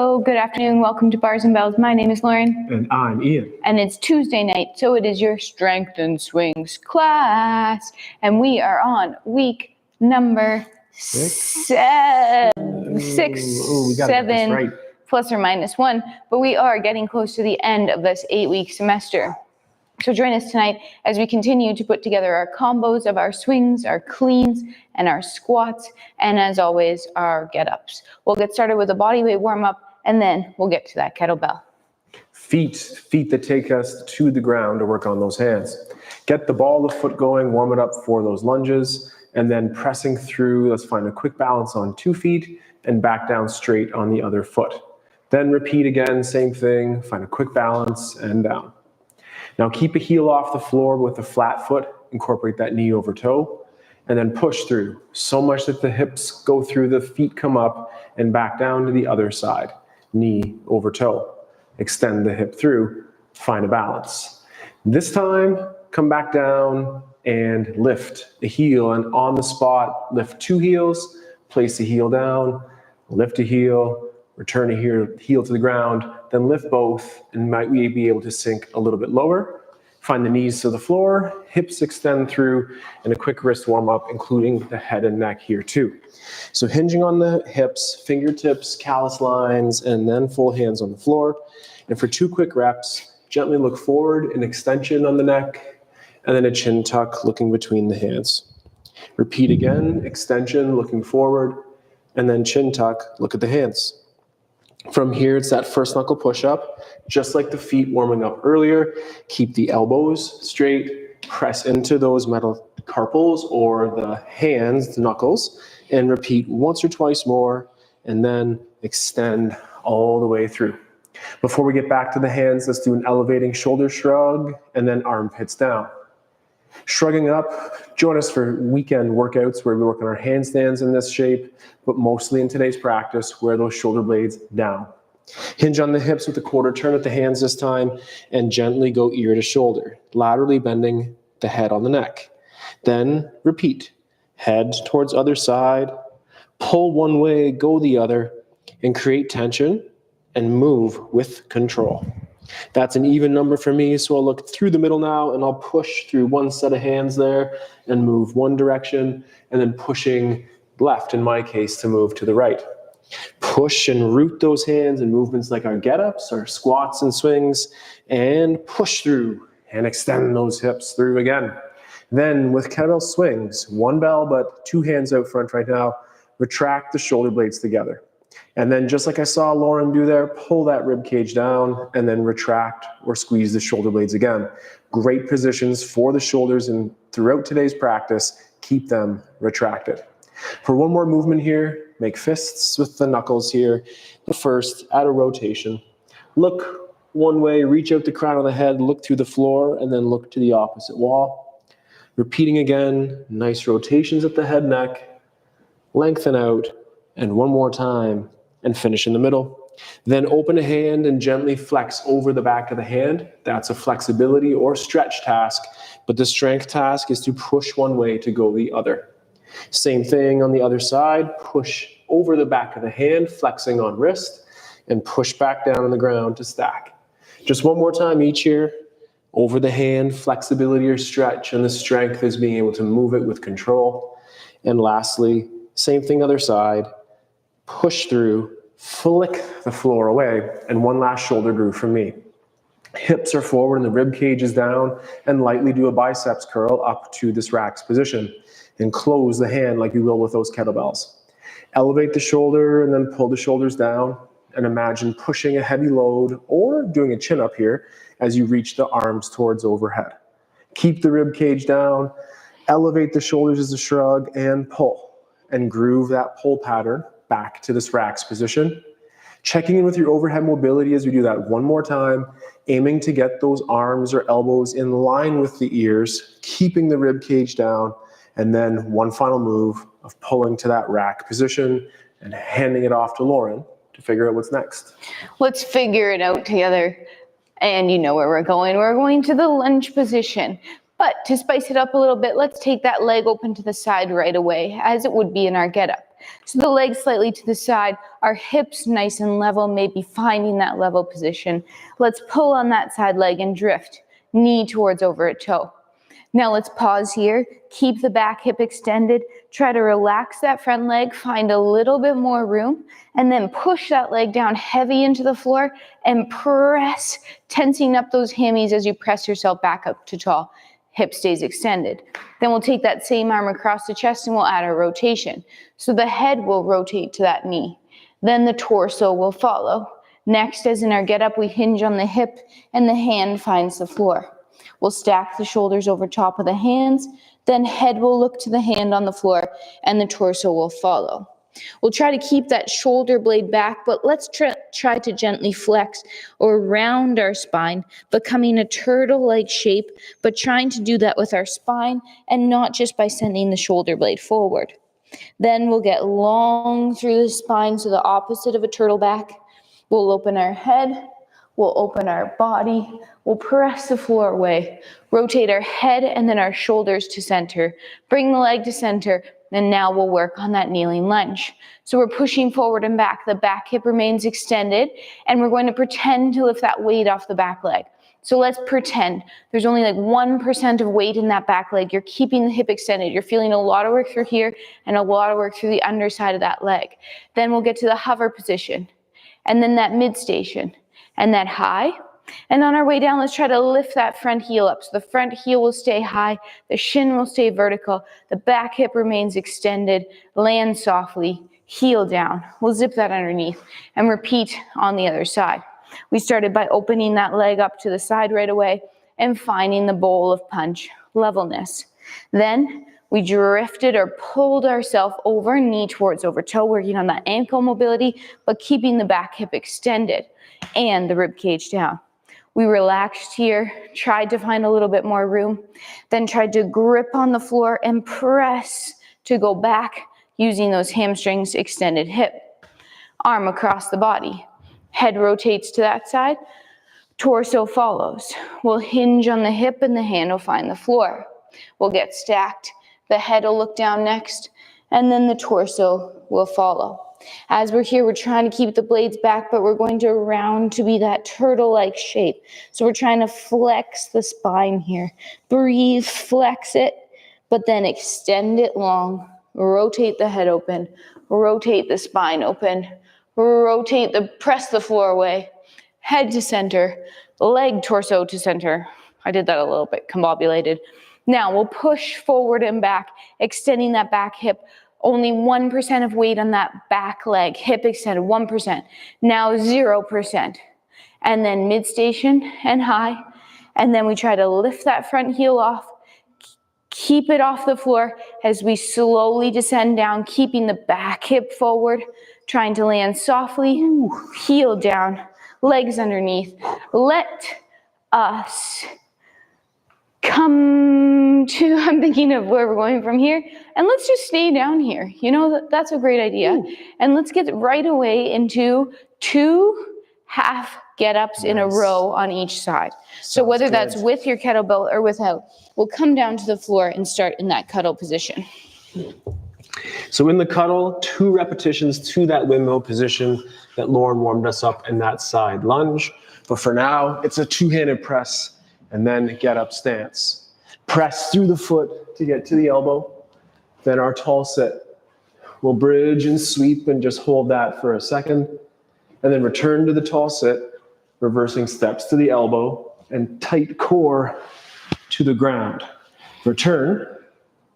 Hello, good afternoon. Welcome to Bars and Bells. My name is Lauren. And I'm Ian. And it's Tuesday night, so it is your Strength and Swings class. And we are on week number six, seven, right. plus or minus one. But we are getting close to the end of this 8-week semester. So join us tonight as we continue to put together our combos of our swings, our cleans, and our squats, and as always, our get-ups. We'll get started with a bodyweight warm-up, and then we'll get to that kettlebell. Feet that take us to the ground to work on those hands. Get the ball of the foot going, warm it up for those lunges, and then pressing through. Let's find a quick balance on 2 feet and back down straight on the other foot. Then repeat again, same thing, find a quick balance and down. Now keep a heel off the floor with a flat foot, incorporate that knee over toe, and then push through so much that the hips go through, the feet come up and back down to the other side, knee over toe. Extend the hip through, find a balance. This time, come back down and lift the heel, and on the spot, lift 2 heels, place the heel down, lift a heel, return a heel to the ground, then lift both, and might we be able to sink a little bit lower. Find the knees to the floor, hips extend through, and a quick wrist warm up, including the head and neck here too. So hinging on the hips, fingertips, callus lines, and then full hands on the floor. And for 2 quick reps, gently look forward, an extension on the neck, and then a chin tuck looking between the hands. Repeat again, extension, looking forward, and then chin tuck, look at the hands. From here, it's that first knuckle push-up, just like the feet warming up earlier. Keep the elbows straight, press into those metacarpals or the hands, the knuckles, and repeat once or twice more, and then extend all the way through. Before we get back to the hands, let's do an elevating shoulder shrug, and then armpits down. Shrugging up, join us for weekend workouts where we work on our handstands in this shape, but mostly in today's practice, wear those shoulder blades down. Hinge on the hips with a quarter turn at the hands this time, and gently go ear to shoulder, laterally bending the head on the neck. Then repeat, head towards other side, pull one way, go the other, and create tension and move with control. That's an even number for me, so I'll look through the middle now, and I'll push through one set of hands there and move one direction, and then pushing left, in my case, to move to the right. Push and root those hands in movements like our get-ups, our squats and swings, and push through and extend those hips through again. Then with kettlebell swings, 1 bell, but 2 hands out front right now, retract the shoulder blades together. And then just like I saw Lauren do there, pull that rib cage down and then retract or squeeze the shoulder blades again. Great positions for the shoulders, and throughout today's practice, keep them retracted. For one more movement here, make fists with the knuckles here. But first, add a rotation. Look one way, reach out the crown of the head, look through the floor, and then look to the opposite wall. Repeating again, nice rotations at the head, neck, lengthen out, and one more time, and finish in the middle. Then open a hand and gently flex over the back of the hand. That's a flexibility or stretch task, but the strength task is to push one way to go the other. Same thing on the other side, push over the back of the hand, flexing on wrist, and push back down on the ground to stack. Just one more time each here. Over the hand, flexibility or stretch, and the strength is being able to move it with control. And lastly, same thing other side. Push through, flick the floor away, and one last shoulder groove for me. Hips are forward and the rib cage is down, and lightly do a biceps curl up to this racks position, and close the hand like you will with those kettlebells. Elevate the shoulder and then pull the shoulders down, and imagine pushing a heavy load or doing a chin up here as you reach the arms towards overhead. Keep the rib cage down, elevate the shoulders as a shrug, and pull, and groove that pull pattern back to this racks position. Checking in with your overhead mobility as we do that one more time, aiming to get those arms or elbows in line with the ears, keeping the rib cage down, and then one final move of pulling to that rack position and handing it off to Lauren to figure out what's next. Let's figure it out together. And you know where we're going. We're going to the lunge position. But to spice it up a little bit, let's take that leg open to the side right away, as it would be in our get-up. So the legs slightly to the side, our hips nice and level, maybe finding that level position. Let's pull on that side leg and drift, knee towards over at toe. Now let's pause here, keep the back hip extended, try to relax that front leg, find a little bit more room, and then push that leg down heavy into the floor and press, tensing up those hammies as you press yourself back up to tall. Hip stays extended. Then we'll take that same arm across the chest and we'll add a rotation. So the head will rotate to that knee. Then the torso will follow. Next, as in our get up, we hinge on the hip and the hand finds the floor. We'll stack the shoulders over top of the hands, then head will look to the hand on the floor and the torso will follow. We'll try to keep that shoulder blade back, but let's try to gently flex or round our spine, becoming a turtle-like shape, but trying to do that with our spine and not just by sending the shoulder blade forward. Then we'll get long through the spine, so the opposite of a turtle back. We'll open our head. We'll open our body, we'll press the floor away, rotate our head and then our shoulders to center, bring the leg to center, and now we'll work on that kneeling lunge. So we're pushing forward and back, the back hip remains extended, and we're going to pretend to lift that weight off the back leg. So let's pretend there's only like 1% of weight in that back leg. You're keeping the hip extended. You're feeling a lot of work through here and a lot of work through the underside of that leg. Then we'll get to the hover position, and then that mid station, and that high. And on our way down, let's try to lift that front heel up. So the front heel will stay high, the shin will stay vertical, the back hip remains extended, land softly, heel down. We'll zip that underneath and repeat on the other side. We started by opening that leg up to the side right away and finding the bowl of punch, levelness. Then we drifted or pulled ourselves over, knee towards over toe, working on that ankle mobility, but keeping the back hip extended and the rib cage down. We relaxed here, tried to find a little bit more room, then tried to grip on the floor and press to go back using those hamstrings, extended hip. Arm across the body. Head rotates to that side, torso follows. We'll hinge on the hip and the hand will find the floor. We'll get stacked. The head will look down next, and then the torso will follow. As we're here, we're trying to keep the blades back, but we're going to round to be that turtle-like shape. So we're trying to flex the spine here. Breathe, flex it, but then extend it long. Rotate the head open. Rotate the spine open. Press the floor away. Head to center. Leg, torso to center. I did that a little bit combobulated. Now we'll push forward and back, extending that back hip. Only 1% of weight on that back leg, hip extended, 1%. Now 0%. And then mid station and high. And then we try to lift that front heel off. Keep it off the floor as we slowly descend down, keeping the back hip forward, trying to land softly, heel down, legs underneath. Let us come to, I'm thinking of where we're going from here, and let's just stay down here. You know, that's a great idea. Ooh. And let's get right away into 2 half get-ups in a row on each side. So whether that's with your kettlebell or without, we'll come down to the floor and start in that cuddle position. So in the cuddle, 2 repetitions to that windmill position that Lauren warmed us up in that side lunge. But for now, it's a 2-handed press and then get up stance. Press through the foot to get to the elbow. Then our tall sit. We'll bridge and sweep and just hold that for a second. And then return to the tall sit, reversing steps to the elbow and tight core to the ground. Return.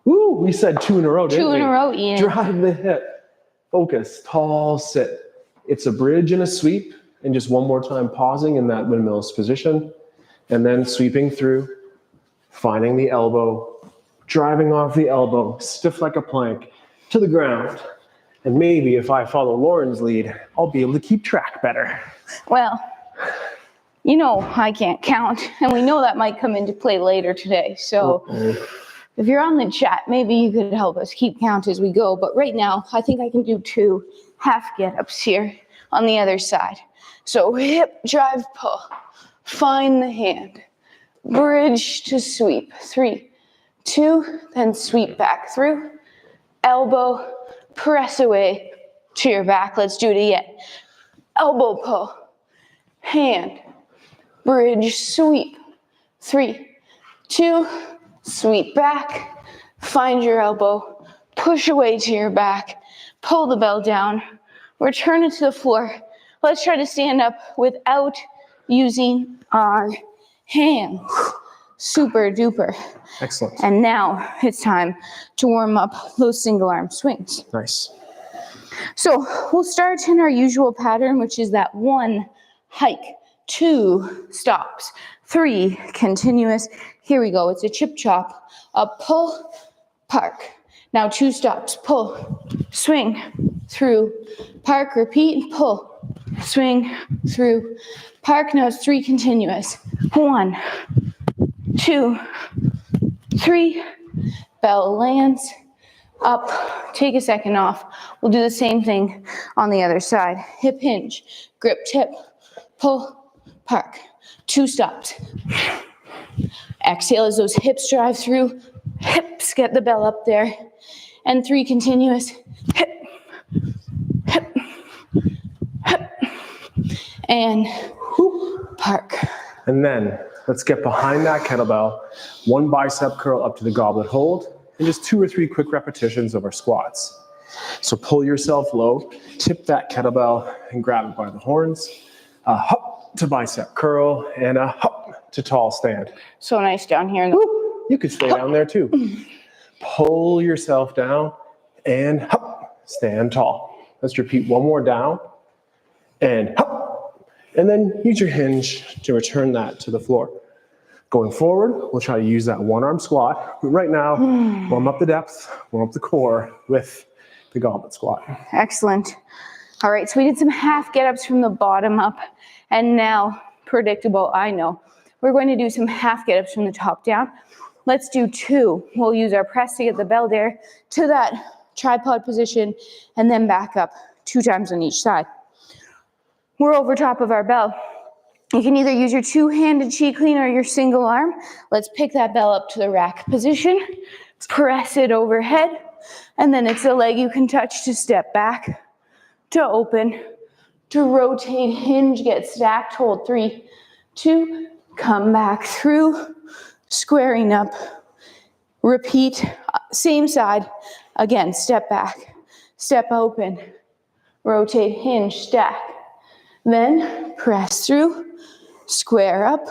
Woo, we said 2 in a row, didn't we? 2 in a row, Ian. Drive the hip. Focus, tall sit. It's a bridge and a sweep. And just one more time pausing in that windmill's position. And then sweeping through, finding the elbow, driving off the elbow, stiff like a plank, to the ground. And maybe if I follow Lauren's lead, I'll be able to keep track better. Well, you know I can't count, and we know that might come into play later today. So if you're on the chat, maybe you could help us keep count as we go. But right now, I think I can do 2 half get-ups here on the other side. So hip, drive, pull. Find the hand, bridge to sweep, 3, 2, then sweep back through, elbow, press away to your back. Let's do it again. Elbow pull, hand, bridge, sweep. 3, 2, sweep back, find your elbow, push away to your back, pull the bell down, return it to the floor. Let's try to stand up without using our hands. Super duper. Excellent. And now it's time to warm up those single arm swings. Nice. So we'll start in our usual pattern, which is that 1 hike, 2 stops, 3 continuous. Here we go. It's a chip chop. Up, pull, park. Now 2 stops. Pull, swing, through, park, repeat, pull, swing, through, park. Now it's 3 continuous. 1, 2, 3. Bell lands. Up, take a second off. We'll do the same thing on the other side. Hip hinge, grip tip, pull, park. 2 stops. Exhale as those hips drive through. Hips get the bell up there. And 3 continuous. Hip, hip, hip. And park. And then let's get behind that kettlebell. 1 bicep curl up to the goblet hold. And just 2 or 3 quick repetitions of our squats. So pull yourself low, tip that kettlebell and grab it by the horns. A hop to bicep curl and a hop to tall stand. So nice down here. You could stay down there too. Pull yourself down and hop, stand tall. Let's repeat 1 more down and hop. And then use your hinge to return that to the floor. Going forward, we'll try to use that 1-arm squat. But right now, warm up the depth, warm up the core with the goblet squat. Excellent. All right, so we did some half get-ups from the bottom up. And now, predictable, I know. We're going to do some half get-ups from the top down. Let's do 2. We'll use our press to get the bell there to that tripod position and then back up 2 times on each side. We're over top of our bell. You can either use your 2-handed chi clean or your single arm. Let's pick that bell up to the rack position, press it overhead, and then it's a leg you can touch to step back, to open, to rotate, hinge, get stacked, hold 3, 2, come back through, squaring up, repeat, same side, again, step back, step open, rotate, hinge, stack, then press through, square up,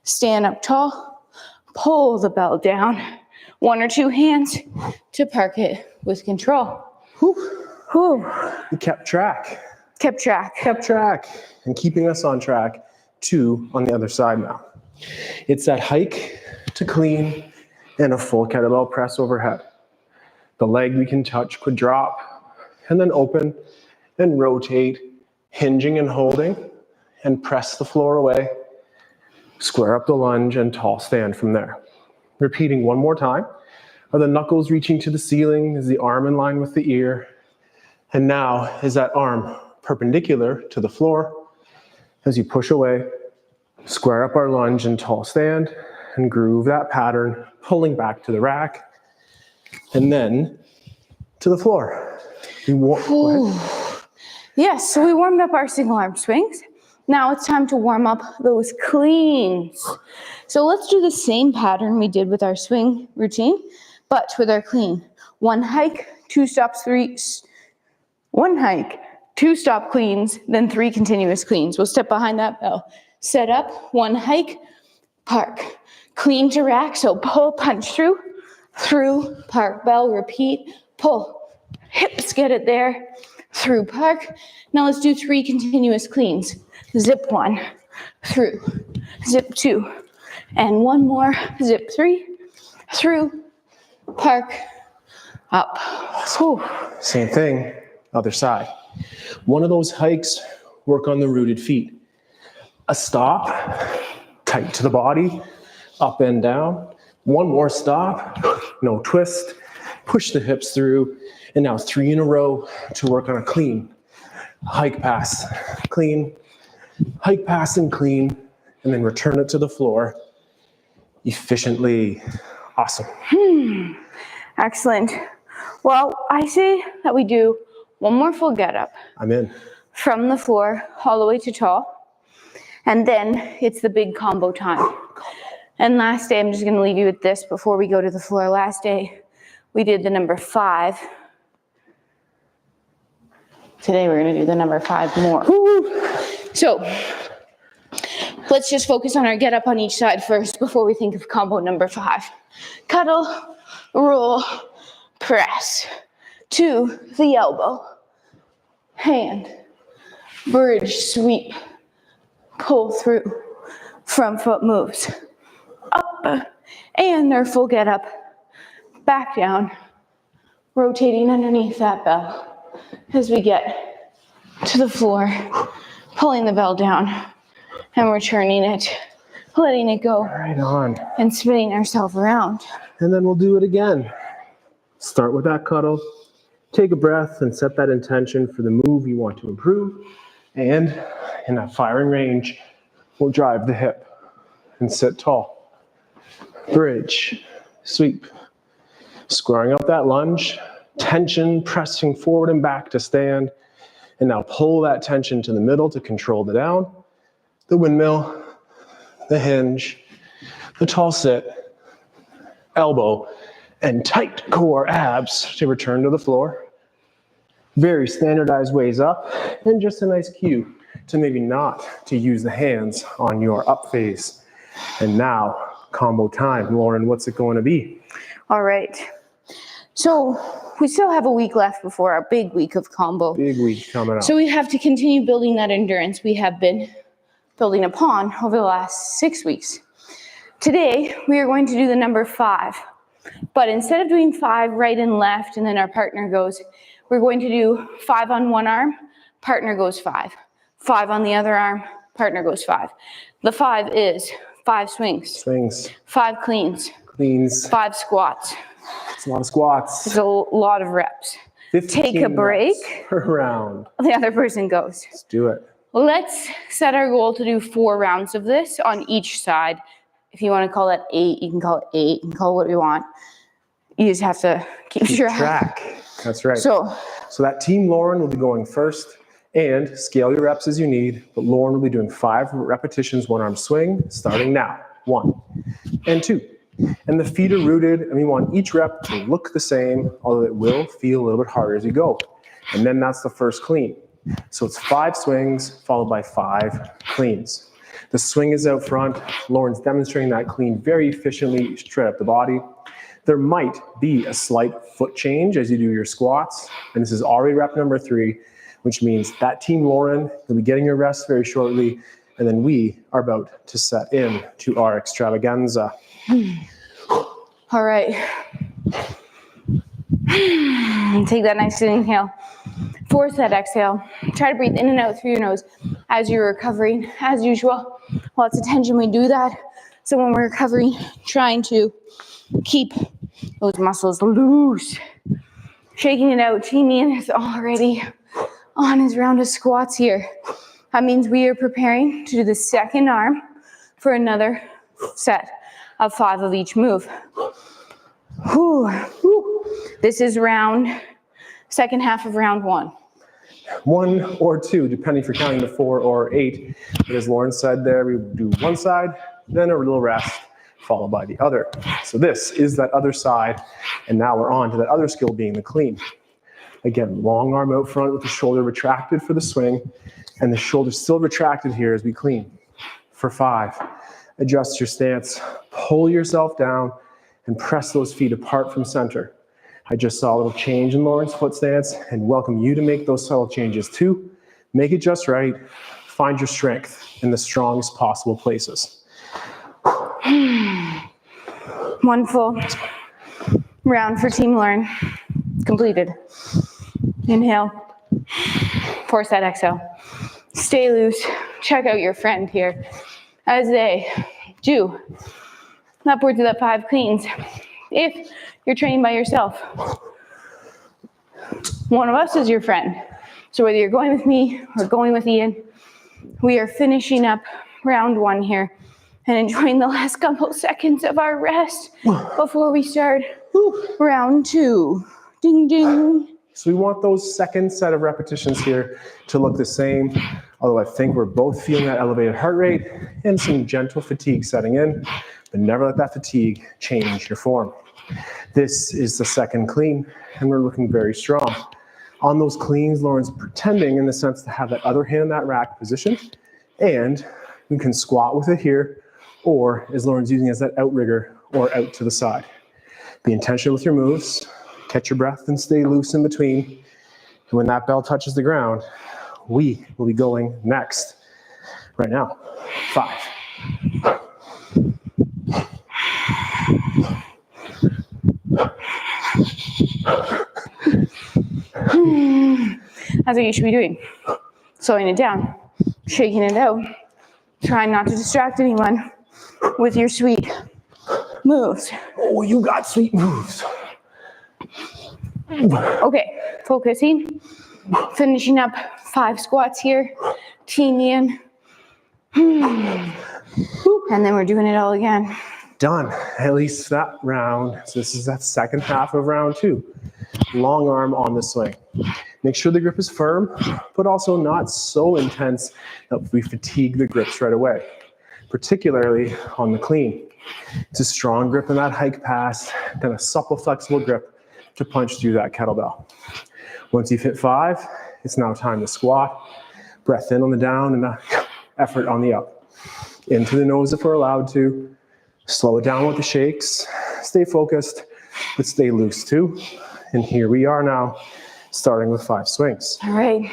stand up tall, pull the bell down, 1 or 2 hands to park it with control. You kept track. Kept track. Kept track. And keeping us on track, 2 on the other side now. It's that hike to clean and a full kettlebell press overhead. The leg we can touch could drop and then open and rotate, hinging and holding, and press the floor away, square up the lunge and tall stand from there. Repeating 1 more time. Are the knuckles reaching to the ceiling? Is the arm in line with the ear? And now is that arm perpendicular to the floor as you push away, square up our lunge and tall stand and groove that pattern, pulling back to the rack and then to the floor. Yes, so we warmed up our single arm swings. Now it's time to warm up those cleans. So let's do the same pattern we did with our swing routine, but with our clean. 1 hike, 2 stops, 3, 1 hike, 2 stop cleans, then 3 continuous cleans. We'll step behind that bell. Set up, 1 hike, park. Clean to rack, so pull, punch through, park, bell, repeat, pull. Hips get it there, through, park. Now let's do 3 continuous cleans. Zip 1, through, zip 2, and 1 more, zip 3, through, park, up. Whew. Same thing, other side. 1 of those hikes, work on the rooted feet. A stop, tight to the body, up and down. 1 more stop, no twist, push the hips through, and now 3 in a row to work on a clean. Hike, pass, clean, hike, pass, and clean, and then return it to the floor efficiently. Awesome. Excellent. Well, I say that we do one more full get up I'm in. from the floor all the way to tall. And then it's the big combo time. And last day, I'm just gonna leave you with this before we go to the floor. Last day, we did the number 5. Today, we're gonna do the number 5 more. So, let's just focus on our get up on each side first before we think of combo number 5. Cuddle, roll, press to the elbow. Hand, bridge, sweep, pull through. Front foot moves up and our full get up. Back down, rotating underneath that bell as we get to the floor, pulling the bell down and returning it, letting it go, Right on. and spinning ourselves around. And then we'll do it again. Start with that cuddle. Take a breath and set that intention for the move you want to improve. And in that firing range, we'll drive the hip and sit tall. Bridge, sweep. Squaring out that lunge, tension, pressing forward and back to stand. And now pull that tension to the middle to control the down, the windmill, the hinge, the tall sit, elbow, and tight core abs to return to the floor. Very standardized ways up, and just a nice cue to maybe not to use the hands on your up phase. And now, combo time. Lauren, what's it going to be? All right. So we still have a week left before our big week of combo. Big week coming up. So we have to continue building that endurance we have been building upon over the last 6 weeks. Today, we are going to do the number 5. But instead of doing 5 right and left, and then our partner goes, we're going to do 5 on one arm, partner goes 5. 5 on the other arm, partner goes 5. The 5 is 5 swings, Swings, 5 cleans, cleans. 5 squats. It's a lot of squats. It's a lot of reps. 15 Take a break. reps per round. The other person goes. Let's do it. Let's set our goal to do 4 rounds of this on each side. If you want to call it 8, you can call it 8. You can call it what you want. You just have to keep track. That's right. So that team Lauren will be going first, and scale your reps as you need, but Lauren will be doing 5 repetitions, one arm swing, starting now. 1 and 2. And the feet are rooted, and we want each rep to look the same, although it will feel a little bit harder as you go. And then that's the first clean. So it's 5 swings followed by 5 cleans. The swing is out front. Lauren's demonstrating that clean very efficiently straight up the body. There might be a slight foot change as you do your squats, and this is already rep number 3, which means that team Lauren will be getting your rest very shortly, and then we are about to set in to our extravaganza. all right. Take that nice inhale. Force that exhale. Try to breathe in and out through your nose as you're recovering. As usual, lots of tension when we do that. So when we're recovering, trying to keep those muscles loose. Shaking it out. Team is already on his round of squats here. That means we are preparing to do the second arm for another set of 5 of each move. Whew. This is second half of round 1. 1 or 2, depending if you're counting to 4 or 8. But as Lauren said there, we do one side, then a little rest, followed by the other. So this is that other side, and now we're on to that other skill being the clean. Again, long arm out front with the shoulder retracted for the swing, and the shoulder still retracted here as we clean. For 5, adjust your stance, pull yourself down, and press those feet apart from center. I just saw a little change in Lauren's foot stance and welcome you to make those subtle changes too. Make it just right. Find your strength in the strongest possible places. 1 full round for Team Lauren. Completed. Inhale. Force that exhale. Stay loose. Check out your friend here as they do upwards of that 5 cleans. If you're training by yourself, one of us is your friend. So whether you're going with me or going with Ian, we are finishing up round 1 here and enjoying the last couple seconds of our rest before we start round 2. Ding, ding. So we want those second set of repetitions here to look the same, although I think we're both feeling that elevated heart rate and some gentle fatigue setting in, but never let that fatigue change your form. This is the second clean, and we're looking very strong. On those cleans, Lauren's pretending in the sense to have that other hand in that rack position, and you can squat with it here, or as Lauren's using as that outrigger or out to the side. Be intentional with your moves. Catch your breath and stay loose in between. And when that bell touches the ground, we will be going next. Right now, 5. That's what you should be doing. Slowing it down, shaking it out, trying not to distract anyone with your sweet moves. Oh, you got sweet moves. Okay, focusing, finishing up 5 squats here, teeny in, and then we're doing it all again. Done, at least that round. So this is that second half of round 2. Long arm on the swing. Make sure the grip is firm, but also not so intense that we fatigue the grips right away, particularly on the clean. It's a strong grip in that hike pass, then a supple, flexible grip to punch through that kettlebell. Once you've hit 5, it's now time to squat. Breath in on the down and effort on the up. Into the nose if we're allowed to. Slow it down with the shakes. Stay focused, but stay loose too. And here we are now, starting with 5 swings. All right,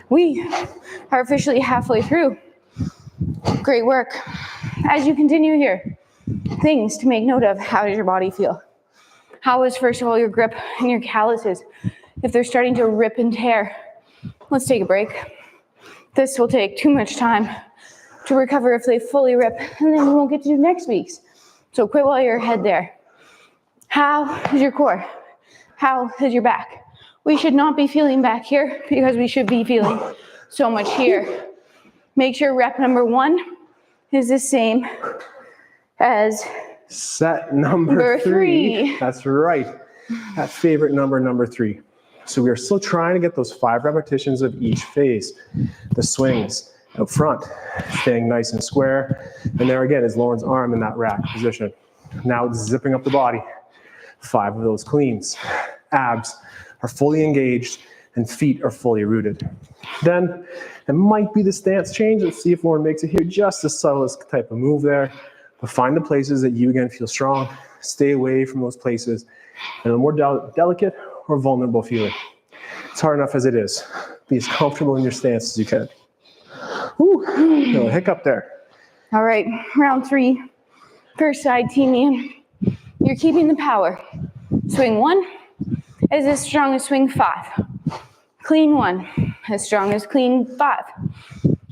we are officially halfway through. Great work. As you continue here, things to make note of. How does your body feel? How is, first of all, your grip and your calluses? If they're starting to rip and tear, let's take a break. This will take too much time to recover if they fully rip, and then we won't get to do next week's. So quit while you're ahead there. How is your core? How is your back? We should not be feeling back here because we should be feeling so much here. Make sure rep number 1 is the same as set number 3. That's right. That favorite number 3. So we are still trying to get those 5 repetitions of each phase. The swings out front, staying nice and square. And there again is Lauren's arm in that rack position. Now it's zipping up the body. 5 of those cleans. Abs are fully engaged and feet are fully rooted. Then it might be the stance change. Let's see if Lauren makes it here. Just the subtlest type of move there. But find the places that you again feel strong. Stay away from those places and the more delicate or vulnerable feeling. It's hard enough as it is. Be as comfortable in your stance as you can. Whew, no hiccup there. All right, round 3. First side, team. You're keeping the power. Swing 1 is as strong as swing 5. Clean 1, as strong as clean 5.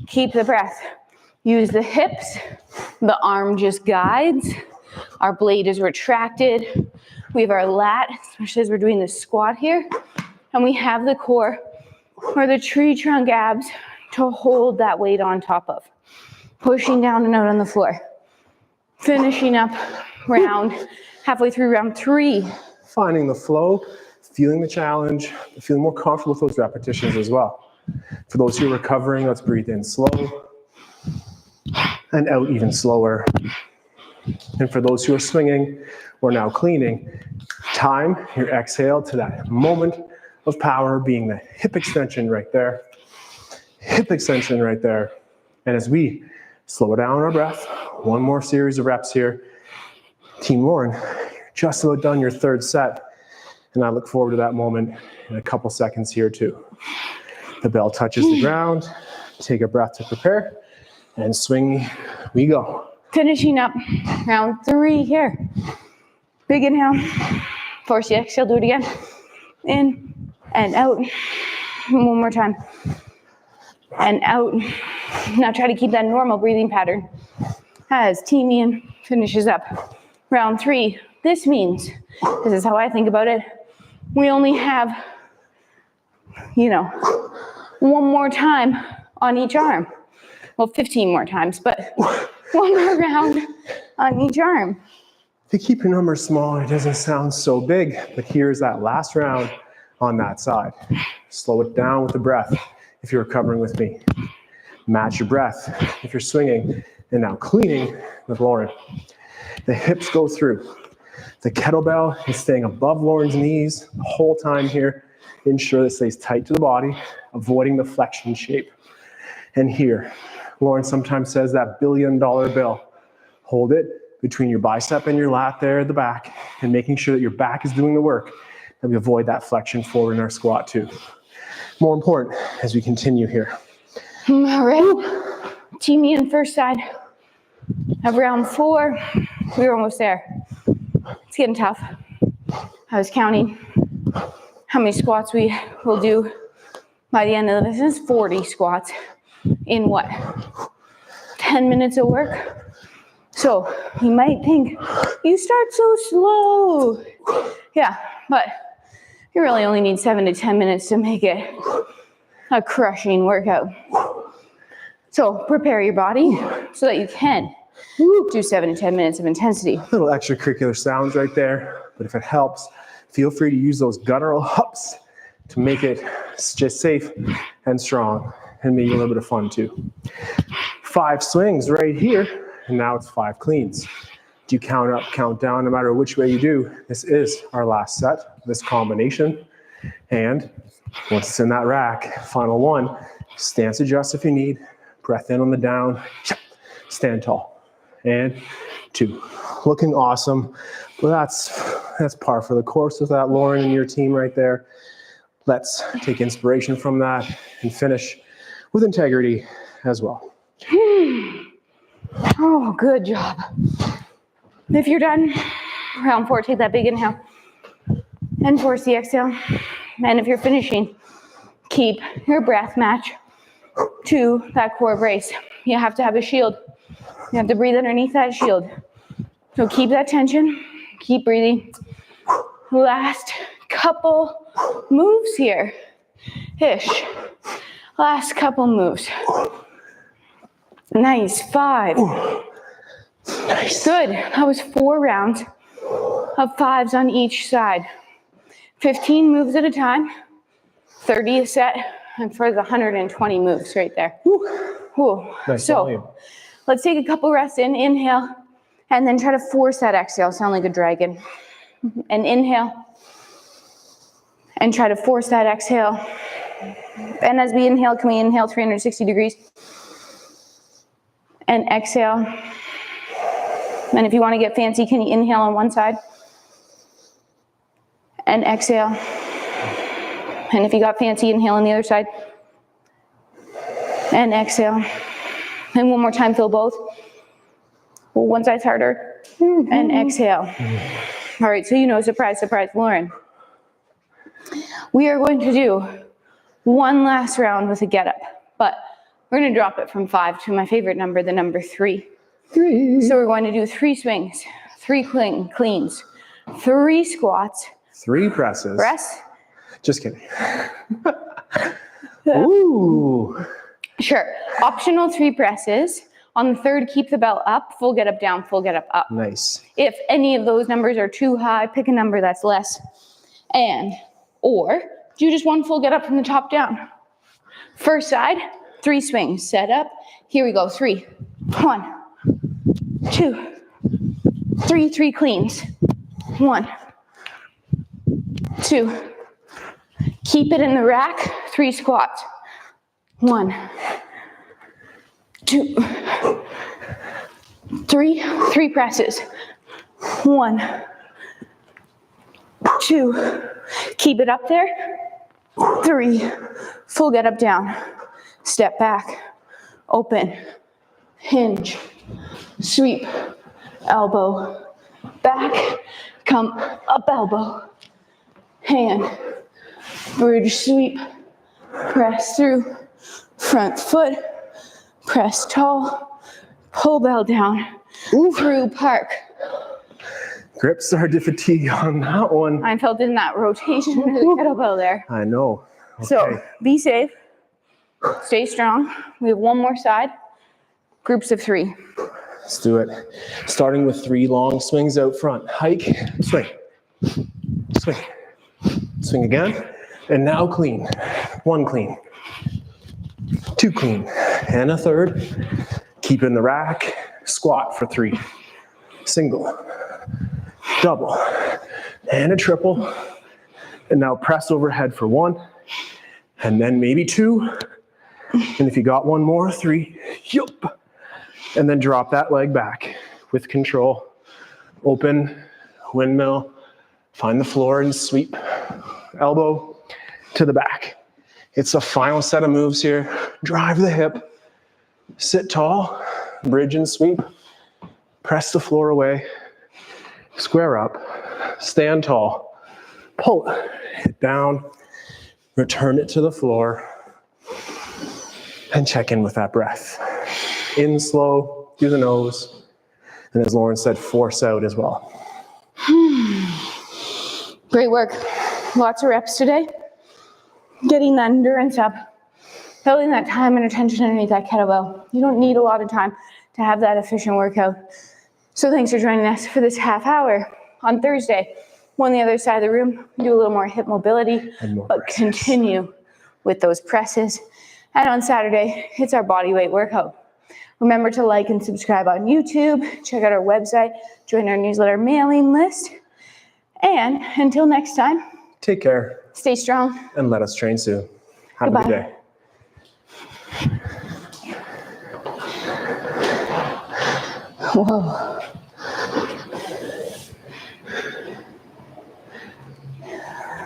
Keep the breath. Use the hips. The arm just guides. Our blade is retracted. We have our lat, especially as we're doing this squat here. And we have the core or the tree trunk abs to hold that weight on top of. Pushing down and out on the floor. Finishing up halfway through round 3. Finding the flow, feeling the challenge, feeling more comfortable with those repetitions as well. For those who are recovering, let's breathe in slow and out even slower. And for those who are swinging or now cleaning, time your exhale to that moment of power being the hip extension right there. Hip extension right there. And as we slow down our breath, 1 more series of reps here. Team Lauren, you're just about done your 3rd set. And I look forward to that moment in a couple seconds here too. The bell touches the ground. Take a breath to prepare. And swing we go. Finishing up round 3 here. Big inhale. Force the exhale, do it again. In and out. 1 more time. And out. Now try to keep that normal breathing pattern as Team Ian finishes up round 3. This means, this is how I think about it, we only have, 1 more time on each arm. Well, 15 more times, but 1 more round on each arm. If you keep your numbers small, it doesn't sound so big, but here's that last round on that side. Slow it down with the breath if you're recovering with me. Match your breath if you're swinging, and now cleaning with Lauren. The hips go through. The kettlebell is staying above Lauren's knees the whole time here. Ensure that it stays tight to the body, avoiding the flexion shape. And here, Lauren sometimes says that $1 billion bill. Hold it between your bicep and your lat there at the back, and making sure that your back is doing the work, and we avoid that flexion forward in our squat too. More important as we continue here. All right, team me in first side of round 4. We were almost there. It's getting tough. I was counting how many squats we will do by the end of this. It's 40 squats in what? 10 minutes of work? So you might think, you start so slow. Yeah, but you really only need 7 to 10 minutes to make it a crushing workout. So prepare your body so that you can do 7 to 10 minutes of intensity. Little extracurricular sounds right there, but if it helps, feel free to use those guttural hups to make it just safe and strong, and maybe a little bit of fun too. 5 swings right here. And now it's 5 cleans. Do you count up, count down, no matter which way you do. This is our last set, this combination. And once it's in that rack, final one, stance adjust if you need. Breath in on the down, stand tall. And 2. Looking awesome. Well, that's par for the course with that, Lauren and your team right there. Let's take inspiration from that and finish with integrity as well. Oh, good job. If you're done, round 4, take that big inhale and force the exhale. And if you're finishing, keep your breath match to that core brace. You have to have a shield. You have to breathe underneath that shield. So keep that tension, keep breathing. Last couple moves here. Ish. Last couple moves. Nice, 5. Nice. Good. That was 4 rounds of 5s on each side. 15 moves at a time, 30 a set, and for the 120 moves right there. Whew. Nice so volume. Let's take a couple rests in, inhale, and then try to force that exhale, sound like a dragon. And inhale, and try to force that exhale. And as we inhale, can we inhale 360 degrees? And exhale. And if you want to get fancy, can you inhale on one side? And exhale. And if you got fancy, inhale on the other side. And exhale. And one more time, fill both. Well, one side's harder. And exhale. All right, so you know, surprise, surprise, Lauren. We are going to do one last round with a get up, but we're going to drop it from 5 to my favorite number, the number 3. 3. So we're going to do 3 swings, 3 cleans, 3 squats. 3 presses. Press. Just kidding. Ooh. Sure. Optional 3 presses. On the 3rd, keep the belt up, full get up down, full get up up. Nice. If any of those numbers are too high, pick a number that's less. Or do just one full get up from the top down. First side, 3 swings. Set up. Here we go. 3. 1, 2, 3. 3 cleans. 1, 2. Keep it in the rack. 3 squats. 1, 2, 3. 3 presses. 1, 2. Keep it up there. 3. Full get up down. Step back. Open. Hinge. Sweep. Elbow. Back. Come up elbow. Hand. Bridge sweep. Press through. Front foot. Press tall. Pull bell down. Through park. Grip started to fatigue on that one. I felt in that rotation of the kettlebell there. I know. Okay. So be safe. Stay strong. We have one more side. Groups of 3. Let's do it. Starting with 3 long swings out front. Hike, swing, swing, swing again. And now clean. 1 clean, 2 clean, and a third. Keep in the rack. Squat for 3. Single, double, and a triple. And now press overhead for 1, and then maybe 2. And if you got 1 more, 3. Yup. And then drop that leg back with control. Open, windmill, find the floor and sweep. Elbow to the back. It's the final set of moves here. Drive the hip, sit tall, bridge and sweep. Press the floor away, square up, stand tall, pull it down, return it to the floor, and check in with that breath. In slow, through the nose, and as Lauren said, force out as well. Great work. Lots of reps today. Getting that endurance up, building that time and attention underneath that kettlebell. You don't need a lot of time to have that efficient workout. So thanks for joining us for this half hour. On Thursday, we'll on the other side of the room, do a little more hip mobility, but presses. Continue with those presses. And on Saturday, it's our body weight workout. Remember to like and subscribe on YouTube, check out our website, join our newsletter mailing list. And until next time, take care. Stay strong. And let us train soon. Have Goodbye. a good day. Whoa.